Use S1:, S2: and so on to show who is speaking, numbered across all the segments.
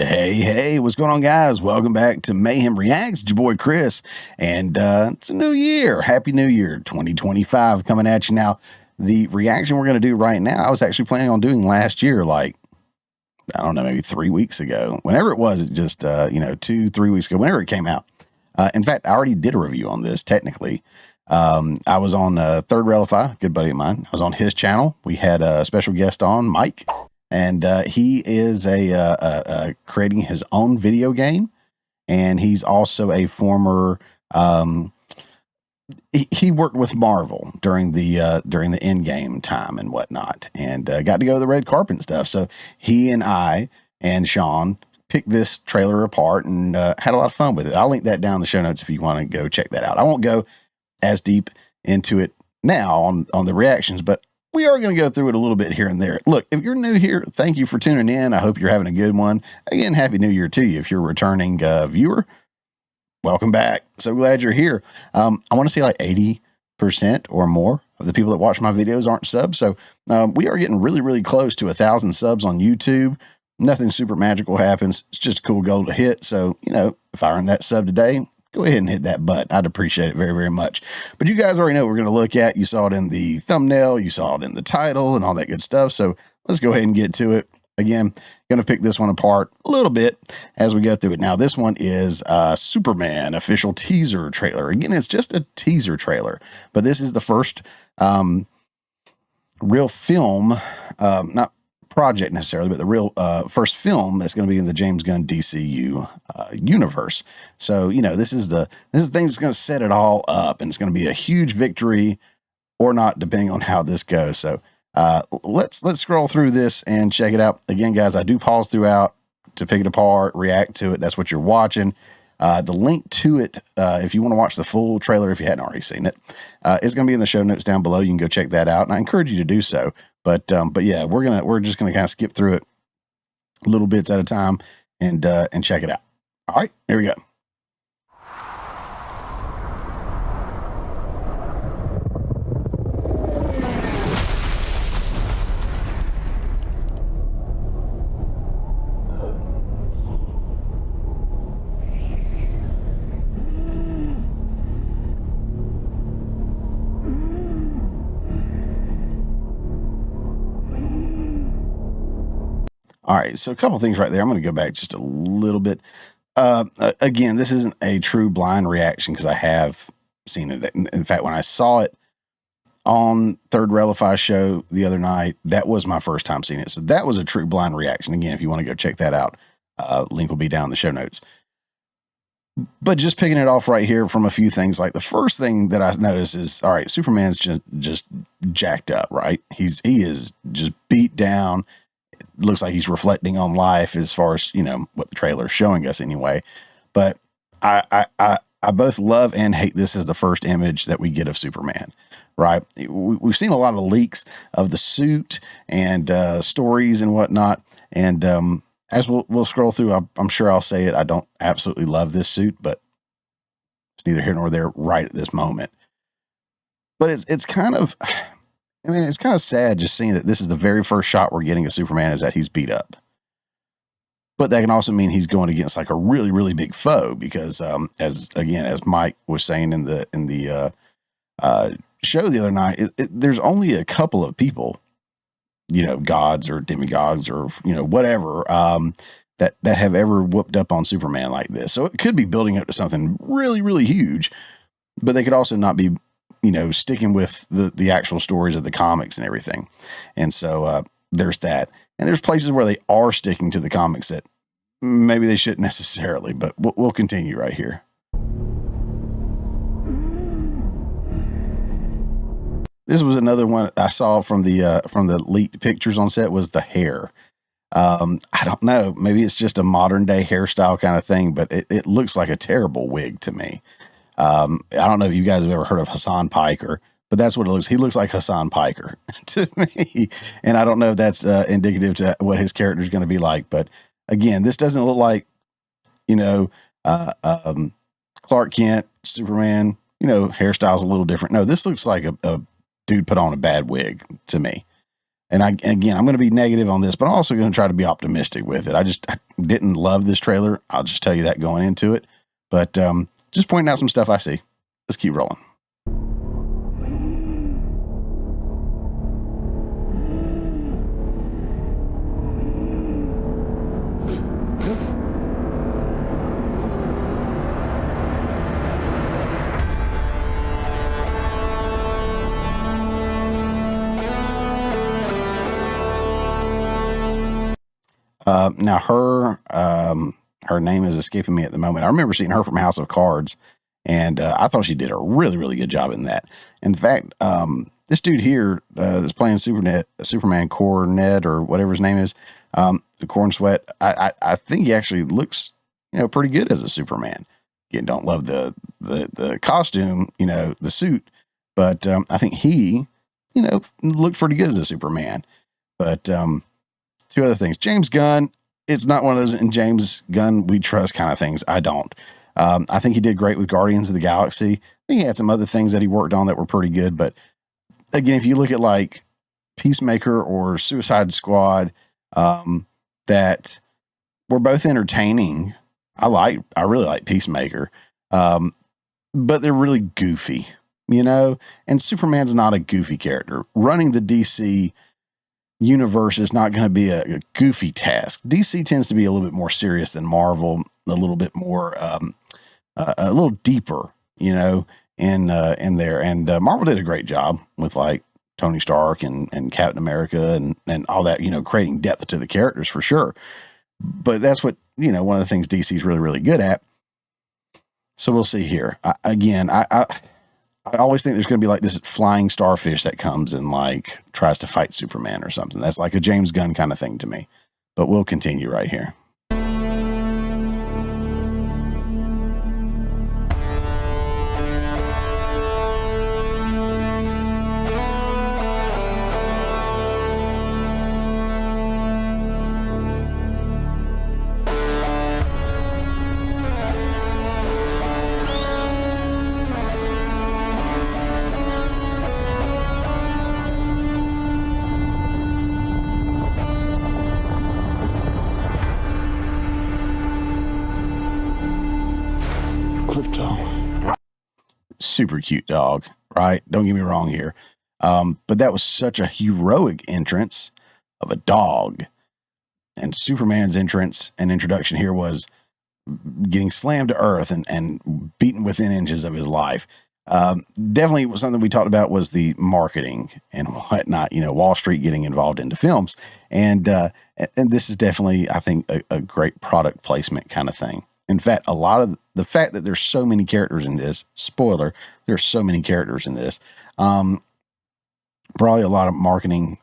S1: Hey, what's going on, guys? Welcome back to Mayhem Reacts. It's your boy Chris, and it's a new year. Happy New Year 2025 coming at you. Now, the reaction we're going to do right now, I was actually planning on doing last year, like, I don't know, maybe 3 weeks ago. Whenever it was, it just, 2-3 weeks ago, whenever it came out. In fact, I already did a review on this, technically. I was on Third Railify, good buddy of mine. I was on his channel. We had a special guest on, Mike. And he is creating his own video game, and he's also a former. He worked with Marvel during the end game time and whatnot, and got to go to the red carpet and stuff. So he and I and Sean picked this trailer apart and had a lot of fun with it. I'll link that down in the show notes if you want to go check that out. I won't go as deep into it now on the reactions, but we are going to go through it a little bit here and there. Look, if you're new here, thank you for tuning in. I hope you're having a good one. Again, Happy New Year to you. If you're a returning viewer, welcome back. So glad you're here. I want to say like 80% or more of the people that watch my videos aren't subs. So we are getting really, really close to 1,000 subs on YouTube. Nothing super magical happens. It's just a cool goal to hit. So, if I earn that sub today, go ahead and hit that button. I'd appreciate it very, very much. But you guys already know what we're going to look at. You saw it in the thumbnail. You saw it in the title and all that good stuff. So let's go ahead and get to it. Again, going to pick this one apart a little bit as we go through it. Now, this one is Superman official teaser trailer. Again, it's just a teaser trailer. But this is the first real film, not project necessarily, but the real first film that's going to be in the James Gunn DCU universe. So this is the thing that's going to set it all up, and it's going to be a huge victory or not, depending on how this goes. So let's scroll through this and check it out. Again, guys, I do pause throughout to pick it apart, react to it. That's what you're watching. The link to it, if you want to watch the full trailer, if you hadn't already seen it, is going to be in the show notes down below. You can go check that out, and I encourage you to do so. But yeah, we're just gonna kind of skip through it little bits at a time and check it out. All right, here we go. All right, so a couple things right there. I'm going to go back just a little bit. Again, this isn't a true blind reaction because I have seen it. In fact, when I saw it on Third Railify show the other night, that was my first time seeing it. So that was a true blind reaction. Again, if you want to go check that out, link will be down in the show notes. But just picking it off right here from a few things, like the first thing that I noticed is, all right, Superman's just jacked up, right? He is just beat down. Looks like he's reflecting on life as far as what the trailer is showing us anyway. But I both love and hate this as the first image that we get of Superman, right? We've seen a lot of leaks of the suit and stories and whatnot, and as we'll scroll through, I'm sure I'll say it, I don't absolutely love this suit, but it's neither here nor there right at this moment. But it's kind of, it's kind of sad just seeing that this is the very first shot we're getting of Superman is that he's beat up. But that can also mean he's going against like a really, really big foe because, as Mike was saying in the show the other night, there's only a couple of people, gods or demigods or whatever, that have ever whooped up on Superman like this. So it could be building up to something really, really huge, but they could also not be sticking with the actual stories of the comics and everything. And so there's that. And there's places where they are sticking to the comics that maybe they shouldn't necessarily, but we'll continue right here. This was another one I saw from the leaked pictures on set was the hair. I don't know, maybe it's just a modern day hairstyle kind of thing, but it looks like a terrible wig to me. I don't know if you guys have ever heard of Hassan Piker, but that's what it looks. He looks like Hassan Piker to me. And I don't know if that's indicative to what his character is going to be like. But again, this doesn't look like, Clark Kent, Superman, hairstyle's a little different. No, this looks like a dude put on a bad wig to me. and again, I'm going to be negative on this, but I'm also going to try to be optimistic with it. I didn't love this trailer. I'll just tell you that going into it. But just pointing out some stuff I see. Let's keep rolling. Now her name is escaping me at the moment. I remember seeing her from House of Cards, and I thought she did a really, really good job in that. In fact, this dude here that's playing Superman Cornet or whatever his name is, the Corn Sweat. I think he actually looks, pretty good as a Superman. Again, don't love the costume, the suit, but I think he, looked pretty good as a Superman. But two other things. James Gunn, it's not one of those in James Gunn we trust kind of things. I don't. I think he did great with Guardians of the Galaxy. I think he had some other things that he worked on that were pretty good. But again, if you look at like Peacemaker or Suicide Squad, that were both entertaining. I really like Peacemaker. But they're really goofy, and Superman's not a goofy character. Running the DC universe is not going to be a goofy task. DC tends to be a little bit more serious than Marvel, a little bit more, a little deeper, in there. And Marvel did a great job with like Tony Stark and Captain America and all that, creating depth to the characters for sure. But that's what, one of the things DC is really, really good at. So we'll see here. I always think there's going to be like this flying starfish that comes and like tries to fight Superman or something. That's like a James Gunn kind of thing to me. But we'll continue right here. Super cute dog, right? Don't get me wrong here. But that was such a heroic entrance of a dog. And Superman's entrance and introduction here was getting slammed to earth and beaten within inches of his life. Definitely was something we talked about was the marketing and whatnot, Wall Street getting involved into films. And this is definitely, I think, a great product placement kind of thing. In fact, a lot of the fact that there's so many characters in this, spoiler, there's so many characters in this, probably a lot of marketing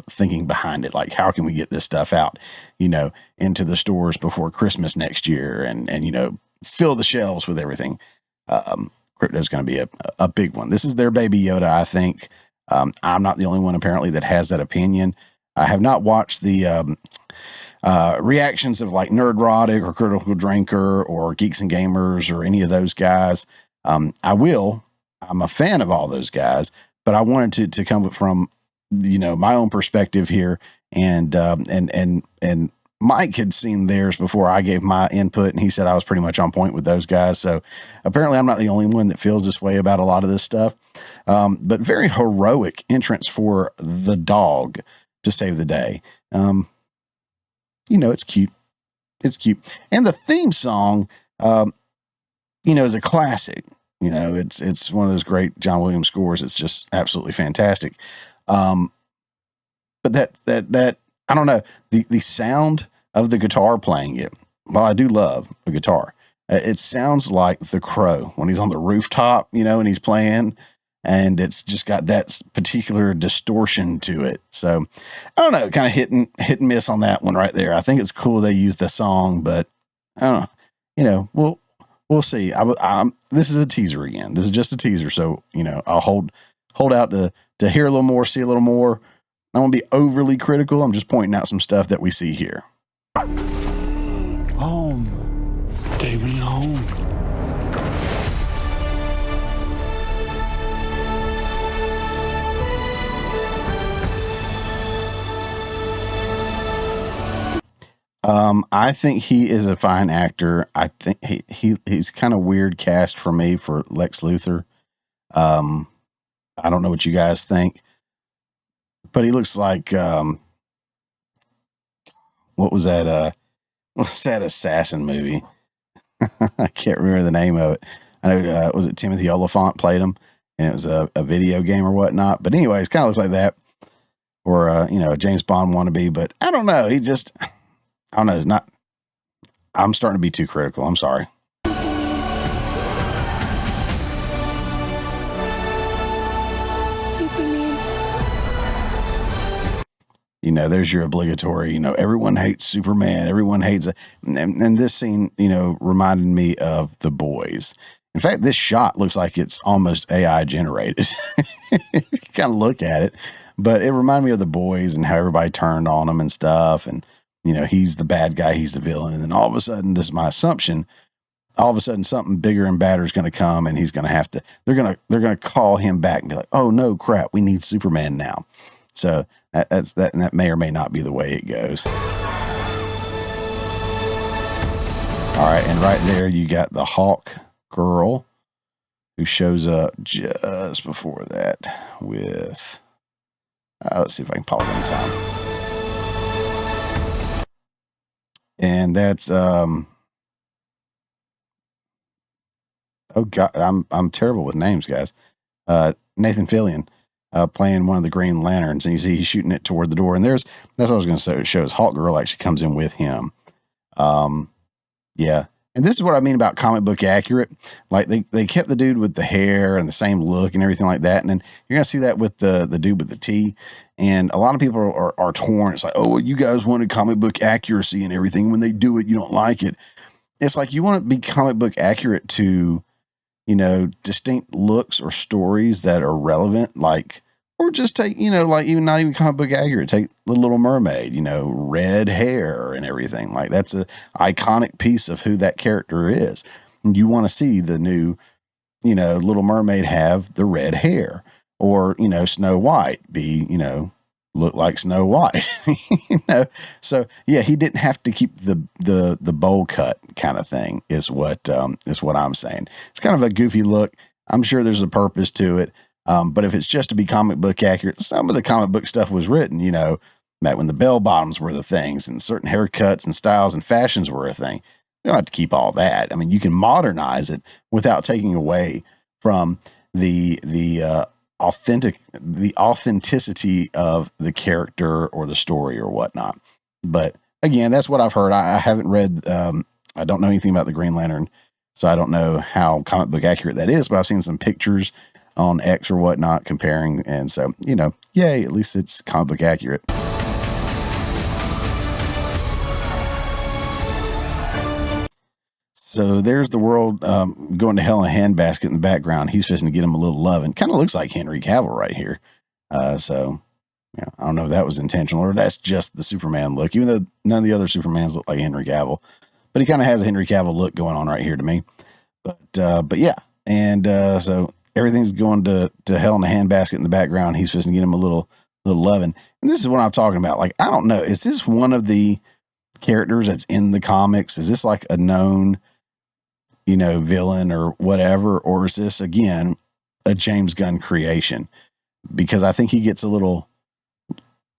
S1: thinking behind it. Like, how can we get this stuff out, into the stores before Christmas next year and fill the shelves with everything. Crypto's going to be a big one. This is their baby Yoda, I think. I'm not the only one apparently that has that opinion. I have not watched the reactions of like Nerdrotic or Critical Drinker or Geeks and Gamers or any of those guys. I'm a fan of all those guys, but I wanted to come from, my own perspective here. And Mike had seen theirs before I gave my input, and he said I was pretty much on point with those guys. So apparently I'm not the only one that feels this way about a lot of this stuff. But very heroic entrance for the dog to save the day. It's cute. It's cute. And the theme song, is a classic. It's one of those great John Williams scores. It's just absolutely fantastic. But that I don't know, the sound of the guitar playing it. Well, I do love the guitar. It sounds like The Crow when he's on the rooftop, and he's playing, and it's just got that particular distortion to it. So I don't know, kind of hit and miss on that one right there. I think it's cool they used the song, but I don't know, we'll see. This is a teaser again. This is just a teaser. So, I'll hold out to hear a little more, see a little more. I won't be overly critical. I'm just pointing out some stuff that we see here.
S2: Home. Take me home.
S1: I think he is a fine actor. I think he's kind of weird cast for me for Lex Luthor. I don't know what you guys think, but he looks like what was that? What's that assassin movie? I can't remember the name of it. I know was it Timothy Oliphant played him, and it was a video game or whatnot. But anyways, kind of looks like that, or a James Bond wannabe. But I don't know. I don't know. It's not. I'm starting to be too critical. I'm sorry. There's your obligatory, everyone hates Superman. Everyone hates it. And this scene, reminded me of The Boys. In fact, this shot looks like it's almost AI generated. You kind of look at it, but it reminded me of The Boys and how everybody turned on him and stuff. And, he's the bad guy, he's the villain. And then all of a sudden, this is my assumption, all of a sudden something bigger and badder is going to come and he's going to have to, they're going to call him back and be like, oh no, crap, we need Superman now. So that may or may not be the way it goes. All right, and right there you got the Hawk girl who shows up just before that with. Let's see if I can pause any time. And that's oh god, I'm terrible with names, guys. Nathan Fillion. Playing one of the Green Lanterns, and you see he's shooting it toward the door. And that's what I was going to say. It shows Hawk Girl actually comes in with him. Yeah. And this is what I mean about comic book accurate. Like they kept the dude with the hair and the same look and everything like that. And then you're going to see that with the dude with the T. And a lot of people are torn. It's like, oh, well, you guys wanted comic book accuracy and everything. When they do it, you don't like it. It's like you want to be comic book accurate to, distinct looks or stories that are relevant, or just take, like even not even comic book accurate, take The Little Mermaid, red hair and everything. Like that's a iconic piece of who that character is. And you want to see the new, Little Mermaid have the red hair, or, Snow White be, look like Snow White, So yeah, he didn't have to keep the bowl cut kind of thing is what I'm saying. It's kind of a goofy look. I'm sure there's a purpose to it. But if it's just to be comic book accurate, some of the comic book stuff was written, back when the bell bottoms were the things and certain haircuts and styles and fashions were a thing. You don't have to keep all that. I mean, you can modernize it without taking away from the authenticity of the character or the story or whatnot. But again, that's what I've heard. I haven't read, I don't know anything about the Green Lantern, so I don't know how comic book accurate that is, but I've seen some pictures on X or whatnot comparing. And so, yay, at least it's comic book accurate. So there's the world going to hell in a handbasket in the background. He's fixing to get him a little love, and kind of looks like Henry Cavill right here. So I don't know if that was intentional or that's just the Superman look, even though none of the other Supermans look like Henry Cavill, but he kind of has a Henry Cavill look going on right here to me. But yeah. And so everything's going to hell in a handbasket in the background. He's supposed to get him a little loving. And this is what I'm talking about. Like, I don't know. Is this one of the characters that's in the comics? Is this like a known, villain or whatever? Or is this, again, a James Gunn creation? Because I think he gets a little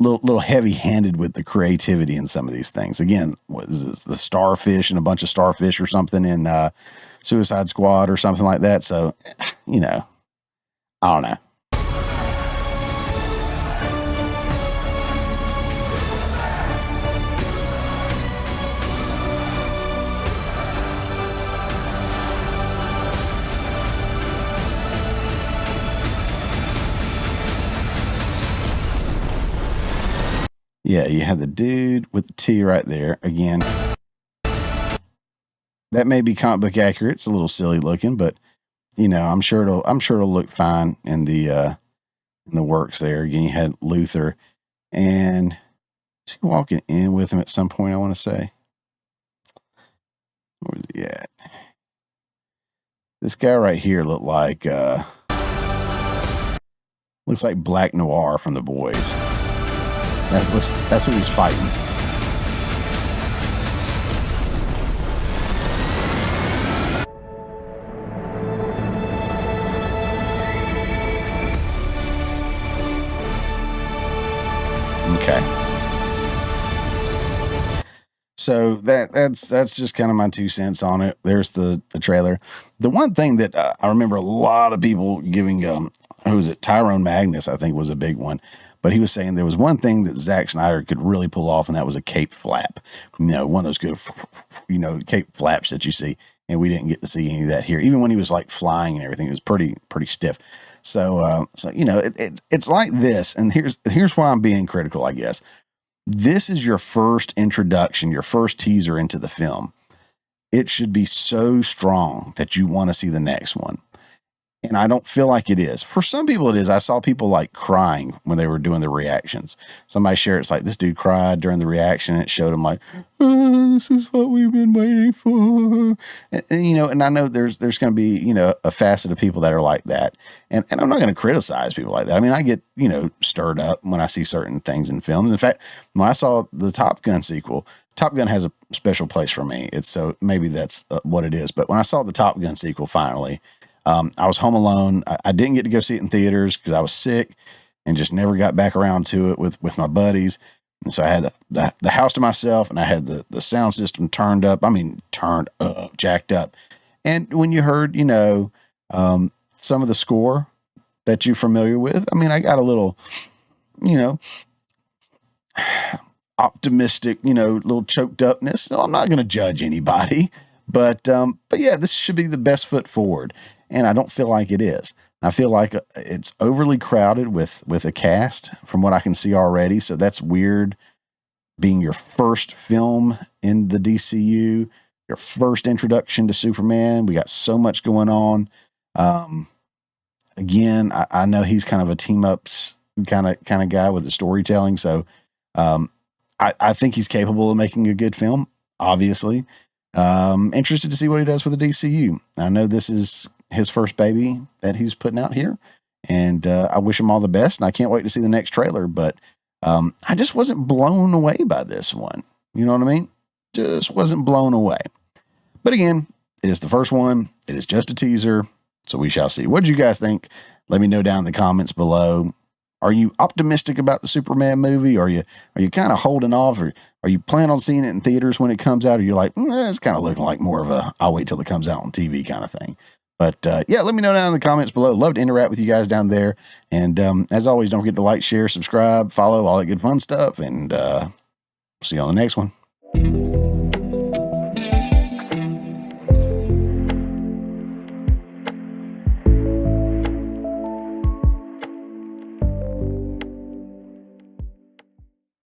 S1: heavy-handed with the creativity in some of these things. Again, what is this, the starfish and a bunch of starfish or something in Suicide Squad or something like that. So, I don't know. Yeah, you have the dude with the T right there. Again, that may be comic book accurate. It's a little silly looking, but I'm sure it'll look fine in the works there. Again, you had Luthor, and is he walking in with him at some point? I want to say, where's he at? This guy right here looks like Black Noir from The Boys. That's who he's fighting. So that's just kind of my 2 cents on it. There's the trailer. The one thing that I remember a lot of people giving, who was it? Tyrone Magnus, I think, was a big one. But he was saying there was one thing that Zack Snyder could really pull off, and that was a cape flap. You know, one of those good, cape flaps that you see. And we didn't get to see any of that here. Even when he was like flying and everything, it was pretty stiff. So it's like this. And here's why I'm being critical, I guess. This is your first introduction, your first teaser into the film. It should be so strong that you want to see the next one. And I don't feel like it is. For some people, it is. I saw people like crying when they were doing the reactions. Somebody shared, it's like this dude cried during the reaction. And it showed him like, oh, this is what we've been waiting for. And I know there's going to be, a facet of people that are like that. And I'm not going to criticize people like that. I mean, I get, stirred up when I see certain things in films. In fact, when I saw the Top Gun sequel, Top Gun has a special place for me. It's so maybe that's what it is. But when I saw the Top Gun sequel finally, I was home alone. I didn't get to go see it in theaters because I was sick and just never got back around to it with my buddies. And so I had the house to myself, and I had the sound system turned up. I mean, turned up, jacked up. And when you heard, some of the score that you're familiar with, I mean, I got a little, optimistic, little choked upness. So I'm not going to judge anybody, but yeah, this should be the best foot forward. And I don't feel like it is. I feel like it's overly crowded with a cast from what I can see already. So that's weird, being your first film in the DCU, your first introduction to Superman. We got so much going on. Again, I know he's kind of a team ups kind of guy with the storytelling. So I think he's capable of making a good film, obviously. Interested to see what he does with the DCU. I know this is his first baby that he's putting out here, and I wish him all the best, and I can't wait to see the next trailer. But I just wasn't blown away by this one. You know what I mean? Just wasn't blown away. But again, it is the first one. It is just a teaser, so we shall see. What did you guys think? Let me know down in the comments below. Are you optimistic about the Superman movie? Are you kind of holding off, or are you planning on seeing it in theaters when it comes out? Or you're like, it's kind of looking like more of a I'll wait till it comes out on TV kind of thing. But yeah, let me know down in the comments below. Love to interact with you guys down there. And as always, don't forget to like, share, subscribe, follow, all that good fun stuff. And see you on the next one.